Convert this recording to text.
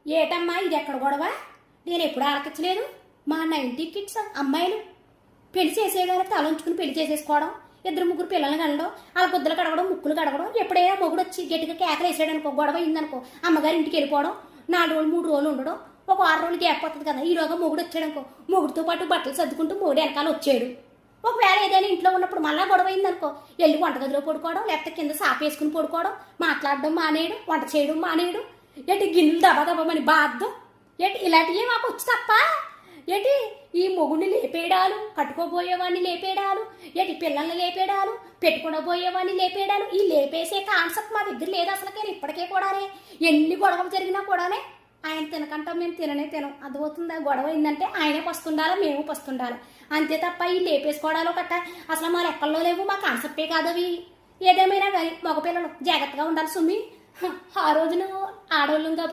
ఏటమ్మా ఇది ఎక్కడ గొడవ? నేను ఎప్పుడు ఆలకించలేదు. మా 90 కిడ్స్ అమ్మాయిలు పెళ్లి చేసేగానే తలంచుకుని పెళ్లి చేసేసుకోవడం, ఇద్దరు ముగ్గురు పిల్లల్ని కనడం, వాళ్ళ గుద్దలు కడగడం, ముక్కులు కడగడం, ఎప్పుడైనా మొగుడు వచ్చి గట్టిగా కేకలు వేసాడనుకో, గొడవ అయిందనుకో, అమ్మగారి ఇంటికి వెళ్ళిపోవడం, 4 రోజులు 3 రోజులు ఉండడం, ఒక 6 రోజులు గ్యాప్ వస్తుంది కదా. ఈలోగా మొగుడు వచ్చాడనుకో, మొగుడితో పాటు బట్టలు సర్దుకుంటూ మొగుడు వెనకాల వచ్చాడు. ఒకవేళ ఏదైనా ఇంట్లో ఉన్నప్పుడు మళ్ళీ గొడవ అయిందనుకో, వెళ్ళి వంటగదిలో పడుకోవడం, లేకపోతే కింద సాప వేసుకుని పడుకోవడం, మాట్లాడడం మానేయడం, వంట చేయడం మానేయడం, ఏంటి గిన్నెలు దబా దబామని బాధం, ఏంటి ఇలాంటివి మాకు వచ్చి తప్ప, ఏంటి ఈ మొగుడిని లేపేయడాలు, కట్టుకోబోయేవాడిని లేపేయడాలు, ఏంటి పిల్లల్ని లేపేయడాలు, పెట్టుకోబోయేవాడిని లేపేయడాలు, ఈ లేపేసే కాన్సెప్ట్ మా దగ్గర లేదు అసలుకే. ఇప్పటికే కూడానే ఎన్ని గొడవలు జరిగినా కూడానే ఆయన తినకంటాం, మేము తినం. అర్థమవుతుందా? గొడవ అయిందంటే ఆయనే పస్తుండాలా, మేము పస్తుండాలి, అంతే తప్ప ఈ లేపేసుకోవడాలు కట్ట అసలు మా లెక్కల్లో లేవు, మా కాన్సెప్టే కాదు అవి. ఏదేమైనా కానీ మగపిల్లలు జాగ్రత్తగా ఉండాలి సుమి. ఆ రోజున ఆడవాళ్ళుగా